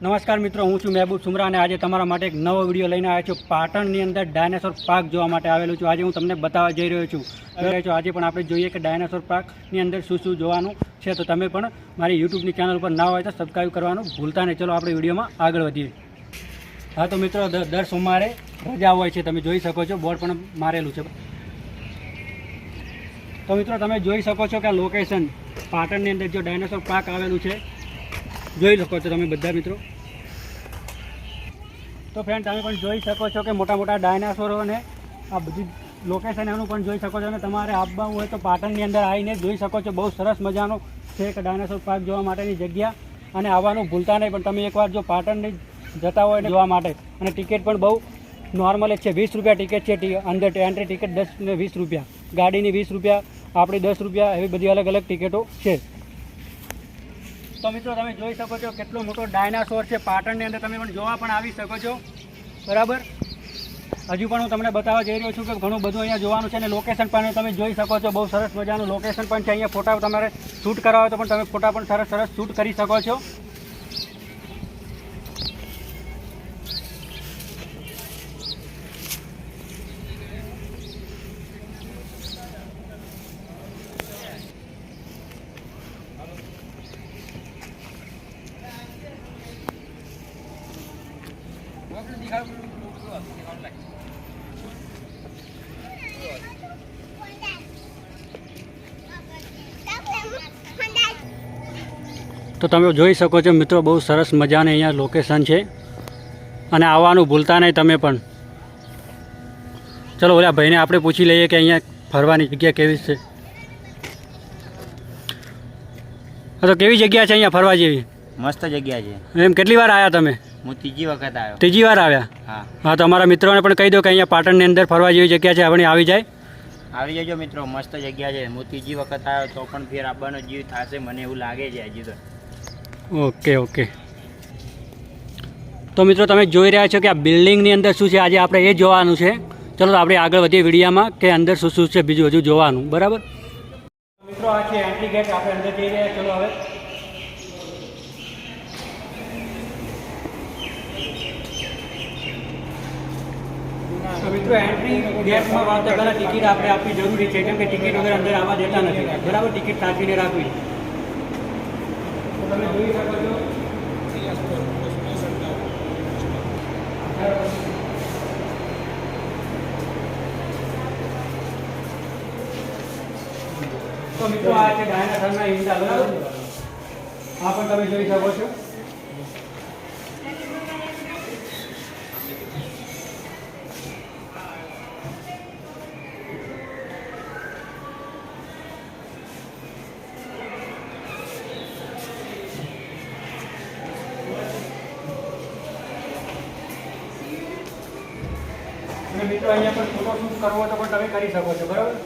નમસ્કાર મિત્રો, હું છું મહેબૂબ સુમરા અને આજે તમારા માટે એક નવો વિડીયો લઈને આવ્યો છું. પાટણની અંદર ડાયનાસોર પાર્ક જોવા માટે આવેલું છું. આજે હું તમને બતાવવા જઈ રહ્યો છું. આજે પણ આપણે જોઈએ કે ડાયનાસોર પાર્કની અંદર શું શું જોવાનું છે. તો તમે પણ મારી યુટ્યુબની ચેનલ ઉપર ના હોય તો સબસ્ક્રાઈબ કરવાનું ભૂલતા નહીં. ચલો આપણે વિડીયોમાં આગળ વધીએ. હા તો મિત્રો, દર સોમવારે રજા હોય છે. તમે જોઈ શકો છો, બોર્ડ પણ મારેલું છે. તો મિત્રો તમે જોઈ શકો છો કે આ લોકેશન પાટણની અંદર જો ડાયનાસોર પાર્ક આવેલું છે, જોઈ શકો છો તમે બધા મિત્રો. તો ફ્રેન્ડ, તમે પણ જોઈ શકો છો કે મોટા મોટા ડાયનાસોરોને આ બધી લોકેશન એનું પણ જોઈ શકો છો. અને તમારે આવવું હોય તો પાટણની અંદર આવીને જોઈ શકો છો. બહુ સરસ મજાનો છે કે ડાયનાસોર પાર્ક જોવા માટેની જગ્યા, અને આવવાનું ભૂલતા નહીં. પણ તમે એકવાર જો પાટણની જતા હોય ને જોવા માટે, અને ટિકિટ પણ બહુ નોર્મલ જ છે. 20 રૂપિયા ટિકિટ છે. અંદર એન્ટ્રી ટિકિટ 10 ને 20 રૂપિયા, ગાડીની 20 રૂપિયા, આપણી 10 રૂપિયા, એવી બધી અલગ અલગ ટિકિટો છે. તો મિત્રો તમે જોઈ શકો છો કેટલો મોટો ડાયનાસોર છે પાટણની અંદર. તમે પણ જોવા પણ આવી શકો છો, બરાબર. હજુ પણ હું તમને બતાવવા જઈ રહ્યો છું કે ઘણું બધું અહીંયા જોવાનું છે. અને લોકેશન પણ તમે જોઈ શકો છો, બહુ સરસ મજાનું લોકેશન પણ છે. અહીંયા ફોટા તમારે શૂટ કરવા હોય તો પણ તમે ફોટા પણ સરસ સરસ શૂટ કરી શકો છો. તો તમે જોઈ શકો છો મિત્રો, બહુ સરસ મજાની અહીંયા લોકેશન છે. અને આવવાનું ભૂલતા નહીં તમે પણ. ચલો ઓલા ભાઈને આપણે પૂછી લઈએ કે અહીંયા ફરવાની જગ્યા કેવી છે. તો કેવી જગ્યા છે અહીંયા ફરવા જેવી? મસ્ત જગ્યા છે. એમ કેટલી વાર આવ્યા તમે? હું ત્રીજી વખત આવ્યો. ત્રીજી વાર આવ્યા? હા. તો અમારા મિત્રોને પણ કહી દો કે અહીંયા પાટણની અંદર ફરવા જેવી જગ્યા છે, આપણે આવી જાય. આવી જજો મિત્રો, મસ્ત જગ્યા છે. હું ત્રીજી વખત આવ્યો તો પણ ફેર આવવાનો જીવ થશે, મને એવું લાગે છે હજી તો. ઓકે. તો મિત્રો તમે જોઈ રહ્યા છો કે આ બિલ્ડિંગની અંદર શું છે, આજે આપણે એ જોવાનું છે. ચલો તો આપણે આગળ વધીએ વિડીયામાં કે અંદર શું શું છે બીજું હજુ જોવાનું, બરાબર. મિત્રો આ છે એન્ટ્રી ગેટ, આપણે અંદર જઈ રહ્યા. ચલો હવે તો મિત્રો એન્ટ્રી ગેટમાં વાત પહેલાં ટિકિટ આપણે આપવી જરૂરી છે, કેમ કે ટિકિટ વગર અંદર આવવા દેતા નથી, બરાબર. ટિકિટ સાચવીને રાખવી. તો તમે જોઈ શકો છો તો મિત્રો આ છે ડાયનાસોરના ઈંડા, બરાબર. આ પણ તમે જોઈ શકો છો. અને મિત્રો અહીંયા પણ ફોટો શૂટ કરવો હોય તો પણ તમે કરી શકો છો, બરાબર.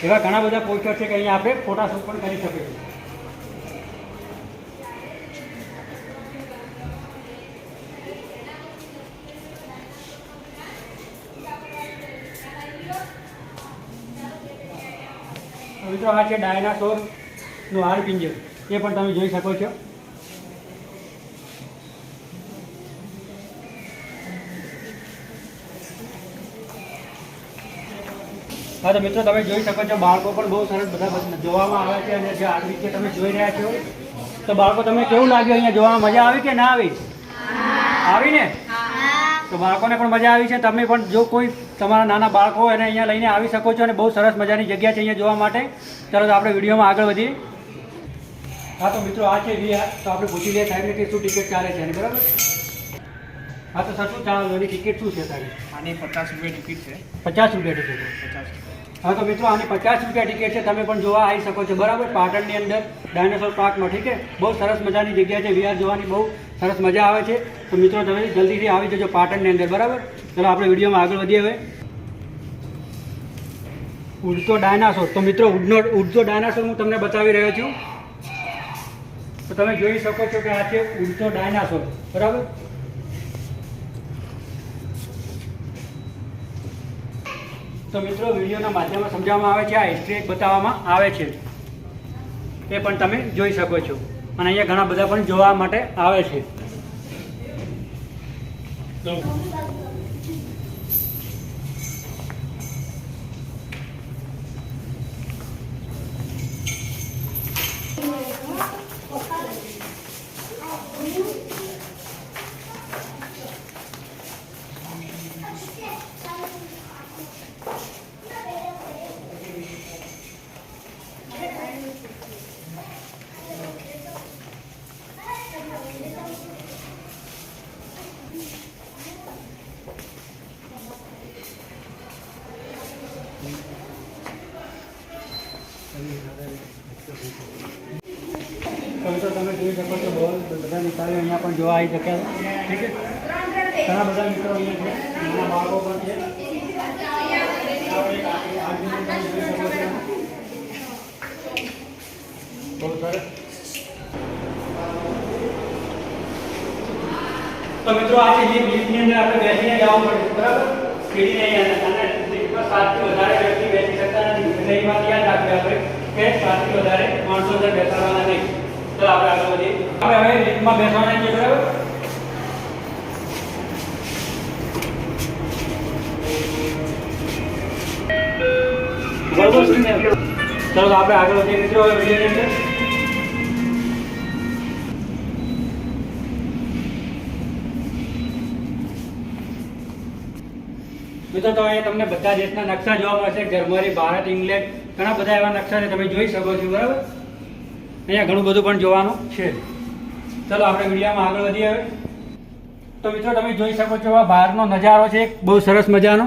એવા ઘણા બધા પોસ્ટર છે કે અહીંયા આપણે ફોટા શૂટ પણ કરી શકીએ છીએ. મિત્રો આ છે ડાયનાસોરનું હાડપિંજર, એ પણ તમે જોઈ શકો છો. હા તો મિત્રો તમે જોઈ શકો છો, બાળકો પણ બહુ સરસ બધા જોવામાં આવે છે. અને જે આ રીતે તમે જોઈ રહ્યા છો, તો બાળકો તમે કેવું લાગ્યું અહીંયા જોવામાં? મજા આવી કે ના આવી? આવી ને? તો બાળકોને પણ મજા આવી છે. તમે પણ જો કોઈ તમારા નાના બાળકો હોય એને અહીંયા લઈને આવી શકો છો. અને બહુ સરસ મજાની જગ્યા છે અહીંયા જોવા માટે. ચાલો તો આપણે વિડીયોમાં આગળ વધીએ. હા તો મિત્રો આ છે VR. તો આપણે પૂછી લઈએ સાહેબને કે શું ટિકિટ ચાલે છે એની, બરાબર. હા તો સર શું ચાલે, એની ટિકિટ શું છે સાહેબ? આની 50 રૂપિયા ટિકિટ છે. 50 રૂપિયા ટિકિટ? 50. હા તો મિત્રો આની 50 રૂપિયા ટિકિટ છે. તમે પણ જોવા આવી શકો છો, બરાબર. પાટણની અંદર ડાયનાસોર પાર્કમાં, ઠીક છે. બહુ સરસ મજાની જગ્યા છે. VR જોવાની બહુ સરસ મજા આવે છે. તો મિત્રો તમે જલ્દીથી આવી જજો પાટણની અંદર, બરાબર. ચાલો આપણે વિડીયોમાં આગળ વધીએ હવે. ઉડતો ડાયનાસોર. તો મિત્રો ઉડતો ડાયનાસોર હું તમને બતાવી રહ્યો છું. તો તમે જોઈ શકો છો કે આ છે ઉડતો ડાયનાસોર, બરાબર. તો મિત્રો વિડીયોના માધ્યમમાં સમજાવવામાં આવે છે, આ હિસ્ટ્રી બતાવવામાં આવે છે. એ પણ તમે જોઈ શકો છો. અને અહીંયા ઘણા બધા પણ જોવા માટે આવે છે. તો તમે જોઈ શકો છો બહુ બધા મિત્રો અહીંયા પણ જોવા આવી શકે. ઠીક છે, ઘણા બધા મિત્રો અહીંયા છે, નાના બાળકો પણ છે. બહુ સરસ. તો મિત્રો આ છે લિફ્ટની અંદર આપણે બેસીને જવું પડે, બરાબર? સીડી નહીં અને લિફ્ટમાં 7 થી વધારે વ્યક્તિ બેસી શકતા નથી. એટલે એ વાત યાદ રાખવી આપણે કે 7 થી વધારે માણસો અંદર બેસાડવાના નહીં. તો આપણે આગળ વધીએ. આપણે હવે લિફ્ટમાં બેસવાના છીએ, બરાબર? બરોબર છે ને? ચાલો આપણે આગળ વધીએ મિત્રો હવે વિડીયોની અંદર. મિત્રો તો અહીંયા તમને બધા દેશના નકશા જોવા મળશે. જર્મની, ભારત, ઇંગ્લેન્ડ, ઘણા બધા એવા નકશા છે, તમે જોઈ શકો છો, બરાબર? અહીંયા ઘણું બધું પણ જોવાનું છે. ચલો આપણે વિડીયોમાં આગળ વધીએ હવે. તો મિત્રો તમે જોઈ શકો છો આ બહારનો નજારો છે બહુ સરસ મજાનો.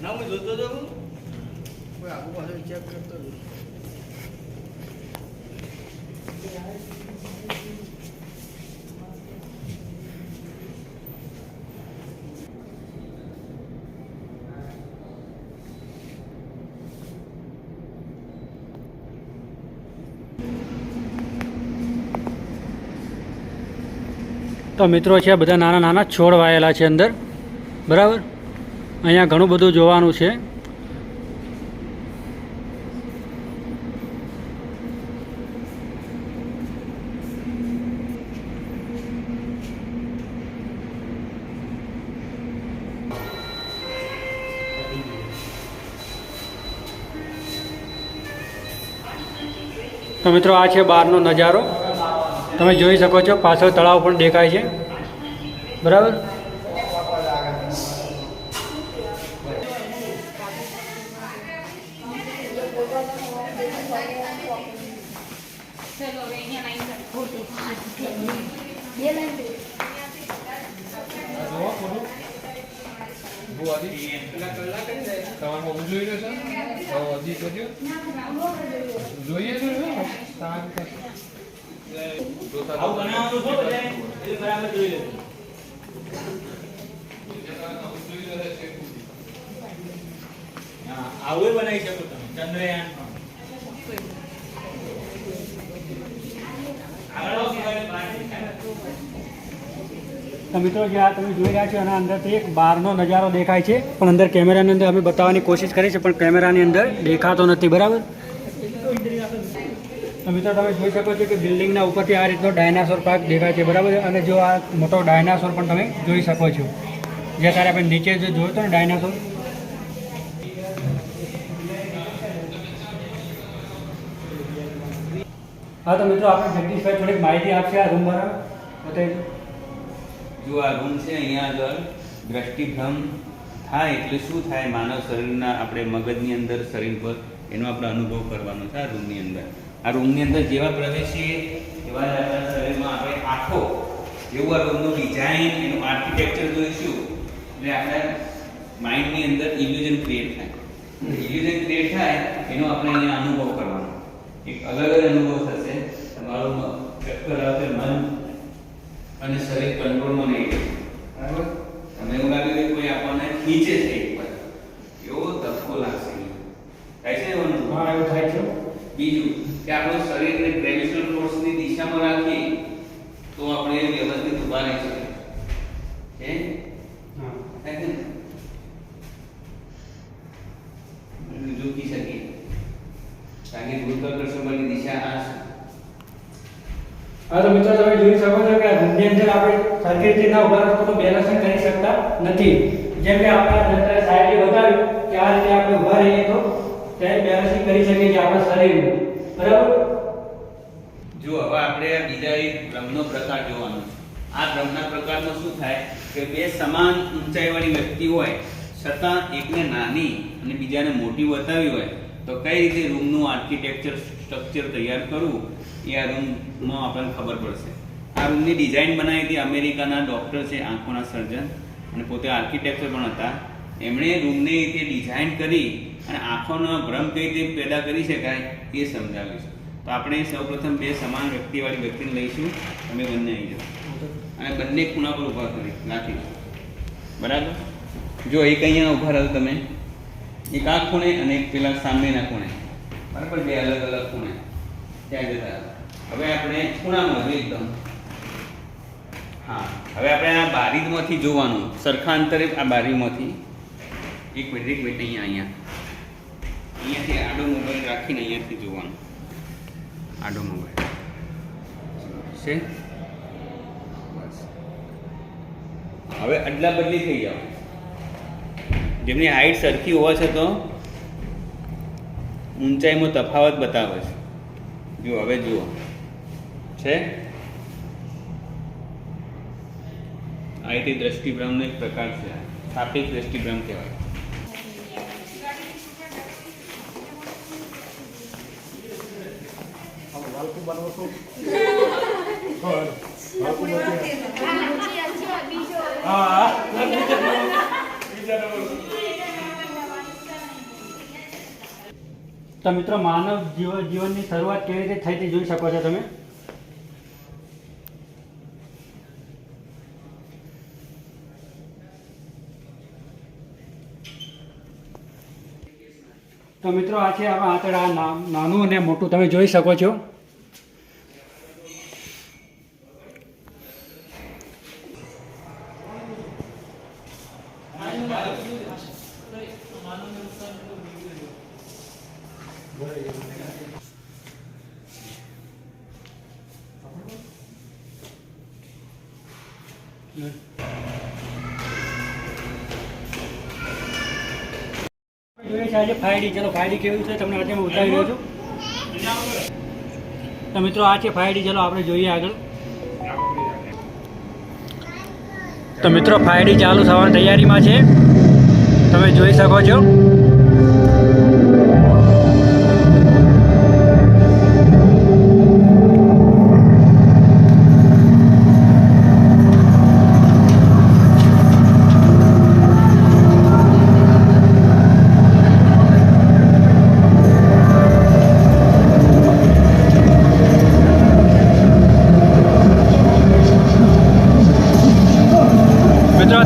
ના હું જોતો હતો કોઈ આગુ પાછળ વિચાર કરતો હતો. તો મિત્રો છે બધા નાના નાના છોડ વાયેલા છે અંદર, બરાબર? અહીંયા ઘણું બધું જોવાનું છે. તો મિત્રો આ છે બહારનો નજારો, તમે જોઈ શકો છો. પાછળ તળાવ પણ દેખાય છે, બરાબર? આવું બનાવી શકો તમે ચંદ્રયાન તો મિત્રો જે આ તમે જોઈ રહ્યા છો એના અંદરથી એક બહારનો નજારો દેખાય છે, પણ અંદર કેમેરાની અંદર અમે બતાવવાની કોશિશ કરી છે, પણ કેમેરાની અંદર દેખાતો નથી, બરાબર? તો મિત્રો તમે જોઈ શકો છો કે બિલ્ડિંગના ઉપરથી આ રીતનો ડાયનાસોર પાર્ક દેખાય છે, બરાબર? અને જો આ મોટો ડાયનાસોર પણ તમે જોઈ શકો છો, જે ત્યારે આપણે નીચે જે જોયો હતો ને ડાયનાસોર. હા તો મિત્રો આપણે જગદીશભાઈ થોડીક માહિતી આપશે આ રૂમ બરાબર બતાવી. જો આ રૂમ છે, અહીંયા આગળ દ્રષ્ટિભ્રમ થાય એટલે શું થાય, માનવ શરીરના આપણે મગજની અંદર શરીર પર એનો આપણે અનુભવ કરવાનો છે. આ રૂમની અંદર જેવા પ્રવેશીએ એવા જ આપણા શરીરમાં આપણે આંખો એવું આ રૂમનું ડિઝાઇન એનું આર્કિટેક્ચર જોઈશું એટલે આપણે માઇન્ડની અંદર ઇલ્યુઝન ક્રિએટ થાય. એનો આપણે અહીંયા અનુભવ કરવાનો, એક અલગ જ અનુભવ થશે. તમારું ચક્કર આવશે, મન અને શરીર કંટ્રોલમાં નહીં રહે, બરાબર? તમને એવું લાગે કે કોઈ આપણને ખીચે છે એક પર, એવો ધક્કો લાગશે. થાય છે એવું? હા, એવું થાય છે. બીજું હા તો મિત્રો તમે જોઈ શકો છો કે રૂમની અંદર આપણે સરખી રીતે ના ઉભા રહો તો બેલેન્સ કરી શકતા નથી. જેમ કે આપણે સાઈડે બતાવ્યું કે આ રીતે આપણે ઉભા રહીએ તો ત્યારે બેલેન્સિંગ કરી શકીએ છીએ આપણા શરીરનું. બરાબર. જો હવે આપણે આ બીજા એક ભ્રમનો પ્રકાર જોવાનો છે. આ ભ્રમના પ્રકારમાં શું થાય કે બે સમાન ઊંચાઈવાળી વ્યક્તિ હોય છતાં એકને નાની અને બીજાને મોટી બતાવી હોય તો કઈ રીતે રૂમનું આર્કિટેક્ચર સ્ટ્રક્ચર તૈયાર કરવું એ આ રૂમમાં આપણને ખબર પડશે. આ રૂમની ડિઝાઇન બનાવી હતી અમેરિકાના ડૉક્ટર છે, આંખોના સર્જન, અને પોતે આર્કિટેક્ચર પણ હતા. એમણે રૂમને રીતે ડિઝાઇન કરી અને આંખોનો ભ્રમ કઈ રીતે પેદા કરી શકાય એ સમજાવ્યું છે. તો આપણે સૌપ્રથમ બે સમાન વ્યક્તિવાળી વ્યક્તિને લઈશું. તમે બંને આવી જાઓ અને બંને ખૂણા પર ઊભા કરી રાખીશું. બરાબર. જો એક અહીંયા ઊભા રહો તમે, એક આ ખૂણે અને એક પેલા સામેના ખૂણે. બરાબર. બે અલગ અલગ ખૂણે ત્યાં જતા. હવે આપણે ખૂણામાં એકદમ હા. હવે આપણે આ બારીમાંથી જોવાનું સરખા અંતરે. આ બારીમાંથી એક મિનિટ અહીંયાથી આડો મોબાઈલ રાખીને અહીંયાથી જોવાનું. આડો મોબાઈલ છે. બસ. હવે અદલા બદલી થઈ જાવ. જેમની હાઈટ સરખી હોવા છતાં ઊંચાઈમાં તફાવત બતાવે છે. જો હવે જુઓ છે. આ રીતે દ્રષ્ટિભ્રમનો એક પ્રકાર છે. સાપેક્ષ દ્રષ્ટિભ્રમ કહેવાય. તો મિત્રો માનવ જીવનની શરૂઆત કેવી રીતે થઈ તે જોઈ શકો છો તમે. તો મિત્રો આ છે આપણા આંતરડા, નાનું અને મોટું તમે જોઈ શકો છો. જોઈએ છે આજે 5D. ચલો 5D કેવું છે તમને આજે હું બતાવી રહ્યો છું. તો મિત્રો આ છે 5D. ચલો આપણે જોઈએ આગળ. તો મિત્રો 5D ચાલુ થવાની તૈયારીમાં છે, તમે જોઈ શકો છો.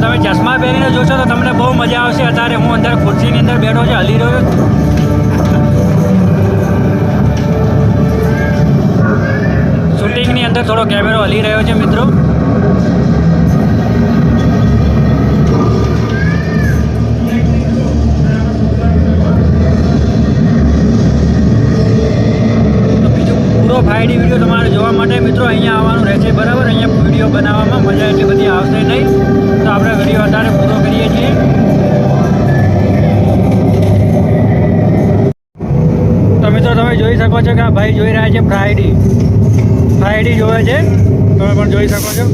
તમે ચશ્મા પહેરીને જોશો તો તમને બહુ મજા આવશે. અત્યારે હું અંદર ખુરશીની અંદર બેઠો છે, હલી રહ્યો છું. શૂટિંગની અંદર થોડો કેમેરો હલી રહ્યો છે મિત્રો. તો બીજો પૂરો 5D વિડીયો તમારે જોવા માટે મિત્રો અહીંયા આવવાનું રહેશે. બરાબર. અહીંયા વિડીયો બનાવવામાં મજા એટલી બધી આવશે નહીં, તો આપણે વિડીયો અત્યારે પૂરો કરીએ છીએ. તો મિત્રો તમે જોઈ શકો છો કે આ ભાઈ જોઈ રહ્યા છે 5D જોવે છે. તમે પણ જોઈ શકો છો.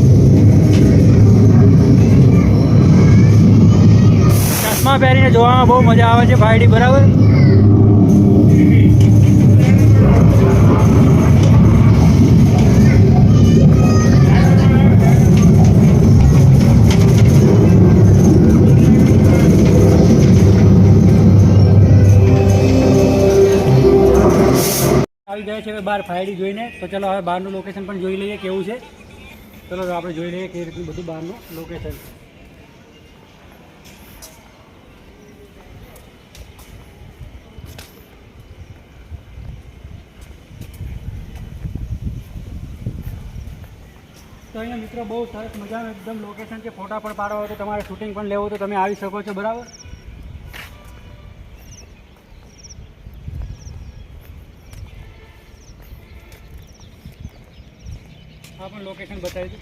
ચશ્મા પહેરીને જોવામાં બહુ મજા આવે છે 5D. બરાબર. આવી ગયા છે હવે બહાર 5D જોઈને. તો ચલો હવે બહારનું લોકેશન પણ જોઈ લઈએ કેવું છે. ચલો આપણે જોઈ લઈએ કેવી રીતનું બધું બહારનું લોકેશન. તો અહીંયા મિત્રો બહુ સરસ મજાનું એકદમ લોકેશન છે. ફોટા પણ પાડવા હોય તો તમારે શૂટિંગ પણ લેવું તો તમે આવી શકો છો. બરાબર. પણ લોકેશન બતાવી દઉં.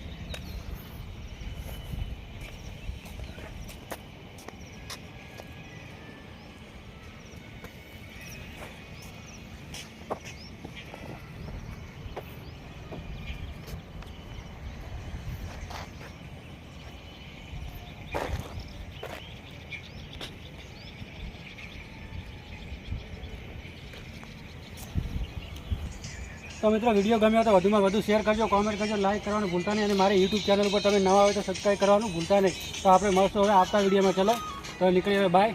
તો મિત્રો વિડીયો ગમ્યો તો વધુમાં વધુ શેર કરજો, કોમેન્ટ કરજો, લાઈક કરવાનું ભૂલતા નહીં અને મારી યુટ્યુબ ચેનલ પર તમે નવા હોય તો સબસ્ક્રાઈબ કરવાનું ભૂલતા નહીં. તો આપણે મળશું હવે આવતા વિડીયોમાં. ચલો તો નીકળીએ, બાય.